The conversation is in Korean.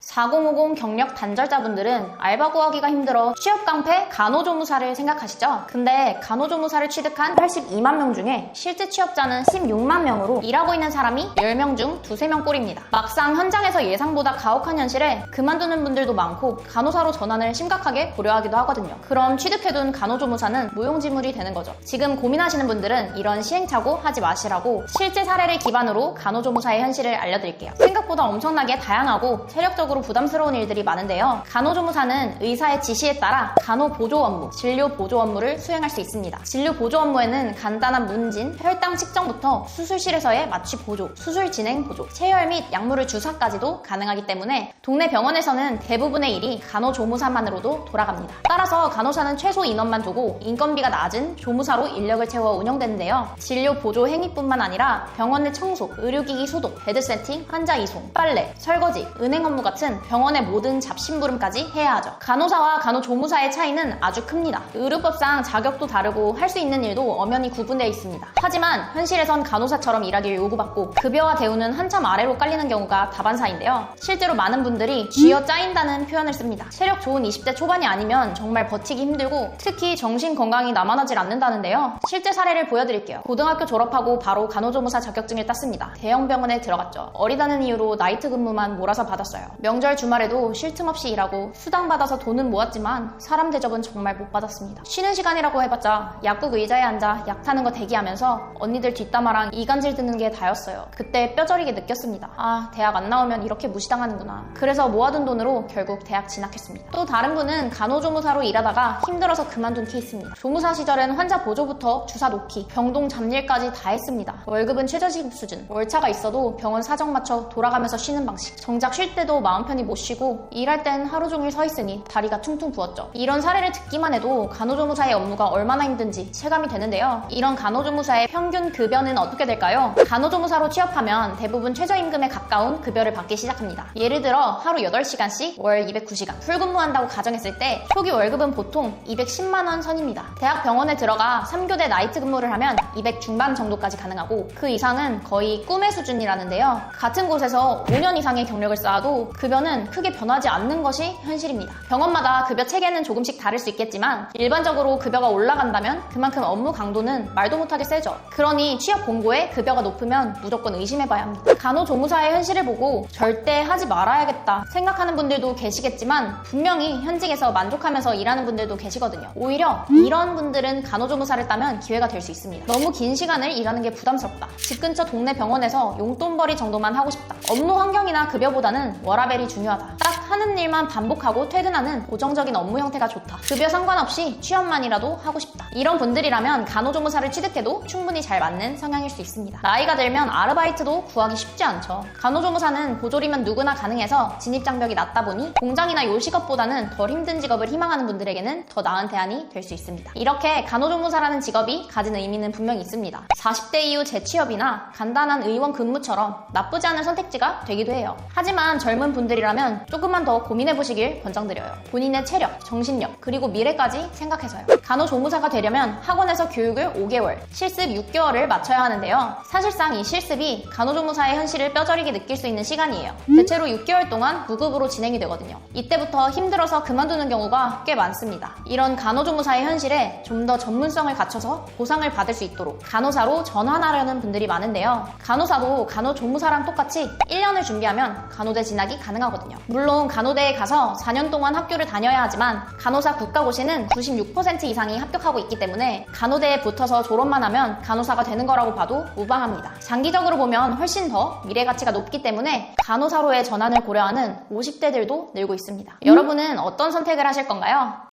4050 경력 단절자분들은 알바 구하기가 힘들어 취업 깡패 간호조무사를 생각하시죠? 근데 간호조무사를 취득한 82만 명 중에 실제 취업자는 16만 명으로 일하고 있는 사람이 10명 중 2~3명 꼴입니다. 막상 현장에서 예상보다 가혹한 현실에 그만두는 분들도 많고 간호사로 전환을 심각하게 고려하기도 하거든요. 그럼 취득해둔 간호조무사는 무용지물이 되는 거죠. 지금 고민하시는 분들은 이런 시행착오 하지 마시라고 실제 사례를 기반으로 간호조무사의 현실을 알려드릴게요. 생각보다 엄청나게 다양하고 체력적으로 부담스러운 일들이 많은데요. 간호조무사는 의사의 지시에 따라 간호보조 업무, 진료보조 업무를 수행할 수 있습니다. 진료보조 업무에는 간단한 문진, 혈당 측정부터 수술실에서의 마취 보조, 수술 진행 보조, 체열 및 약물을 주사까지도 가능하기 때문에 동네 병원에서는 대부분의 일이 간호조무사만으로도 돌아갑니다. 따라서 간호사는 최소 인원만 두고 인건비가 낮은 조무사로 인력을 채워 운영되는데요. 진료보조 행위뿐만 아니라 병원 내 청소, 의료기기 소독, 베드 세팅, 환자 이송, 빨래, 설거지, 은행 업무 같은 병원의 모든 잡심부름까지 해야 하죠. 간호사와 간호조무사의 차이는 아주 큽니다. 의료법상 자격도 다르고 할 수 있는 일도 엄연히 구분되어 있습니다. 하지만 현실에선 간호사처럼 일하길 요구받고 급여와 대우는 한참 아래로 깔리는 경우가 다반사인데요. 실제로 많은 분들이 쥐어 짜인다는 표현을 씁니다. 체력 좋은 20대 초반이 아니면 정말 버티기 힘들고 특히 정신 건강이 남아나질 않는다는데요. 실제 사례를 보여드릴게요. 고등학교 졸업하고 바로 간호조무사 자격증을 땄습니다. 대형 병원에 들어갔죠. 어리다는 이유로 나이트 근무만 몰아서 받았어요. 명절 주말에도 쉴 틈 없이 일하고 수당 받아서 돈은 모았지만 사람 대접은 정말 못 받았습니다. 쉬는 시간이라고 해봤자 약국 의자에 앉아 약 타는 거 대기하면서 언니들 뒷담화랑 이간질 듣는 게 다였어요. 그때 뼈저리게 느꼈습니다. 아, 대학 안 나오면 이렇게 무시당하는구나. 그래서 모아둔 돈으로 결국 대학 진학했습니다. 또 다른 분은 간호조무사로 일하다가 힘들어서 그만둔 케이스입니다. 조무사 시절엔 환자 보조부터 주사 놓기, 병동 잡일까지 다 했습니다. 월급은 최저시급 수준, 월차가 있어도 병원 사정 맞춰 돌아가면서 쉬는 방식. 정작 쉴 때도 마음 편히 못 쉬고 일할 땐 하루 종일 서 있으니 다리가 퉁퉁 부었죠. 이런 사례를 듣기만 해도 간호조무사의 업무가 얼마나 힘든지 체감이 되는데요. 이런 간호조무사의 평균 급여는 어떻게 될까요? 간호조무사로 취업하면 대부분 최저임금에 가까운 급여를 받기 시작합니다. 예를 들어 하루 8시간씩 월 209시간 풀근무한다고 가정했을 때 초기 월급은 보통 210만 원 선입니다. 대학 병원에 들어가 3교대 나이트 근무를 하면 200 중반 정도까지 가능하고 그 이상은 거의 꿈의 수준이라는데요. 같은 곳에서 5년 이상의 경력을 쌓아도 급여는 크게 변하지 않는 것이 현실입니다. 병원마다 급여 체계는 조금씩 다를 수 있겠지만 일반적으로 급여가 올라간다면 그만큼 업무 강도는 말도 못하게 세죠. 그러니 취업 공고에 급여가 높으면 무조건 의심해봐야 합니다. 간호조무사의 현실을 보고 절대 하지 말아야겠다 생각하는 분들도 계시겠지만 분명히 현직에서 만족하면서 일하는 분들도 계시거든요. 오히려 이런 분들은 간호조무사를 따면 기회가 될 수 있습니다. 너무 긴 시간을 일하는 게 부담스럽다. 집 근처 동네 병원에서 용돈벌이 정도만 하고 싶다. 업무 환경이나 급여보다는 워라밸이 중요하다. 딱 하는 일만 반복하고 퇴근하는 고정적인 업무 형태가 좋다. 급여 상관없이 취업만이라도 하고 싶다. 이런 분들이라면 간호조무사를 취득해도 충분히 잘 맞는 성향일 수 있습니다. 나이가 들면 아르바이트도 구하기 쉽지 않죠. 간호조무사는 보조리면 누구나 가능해서 진입장벽이 낮다 보니 공장이나 요식업보다는 덜 힘든 직업을 희망하는 분들에게는 더 나은 대안이 될 수 있습니다. 이렇게 간호조무사라는 직업이 가진 의미는 분명히 있습니다. 40대 이후 재취업이나 간단한 의원 근무처럼 나쁘지 않은 선택지가 되기도 해요. 하지만 젊은 분들이라면 조금만 더 고민해보시길 권장드려요. 본인의 체력, 정신력, 그리고 미래까지 생각해서요. 간호조무사가 되려면 학원에서 교육을 5개월, 실습 6개월을 마쳐야 하는데요. 사실상 이 실습이 간호조무사의 현실을 뼈저리게 느낄 수 있는 시간이에요. 대체로 6개월 동안 무급으로 진행이 되거든요. 이때부터 힘들어서 그만두는 경우가 꽤 많습니다. 이런 간호조무사의 현실에 좀 더 전문성을 갖춰서 보상을 받을 수 있도록 간호사로 전환하려는 분들이 많은데요. 간호사도 간호조무사랑 똑같이 1년을 준비하면 간호대 진학이 가능하거든요. 물론 간호대에 가서 4년 동안 학교를 다녀야 하지만 간호사 국가고시는 96% 이상이 합격하고 있기 때문에 간호대에 붙어서 졸업만 하면 간호사가 되는 거라고 봐도 무방합니다. 장기적으로 보면 훨씬 더 미래 가치가 높기 때문에 간호사로의 전환을 고려하는 50대들도 늘고 있습니다. 여러분은 어떤 선택을 하실 건가요?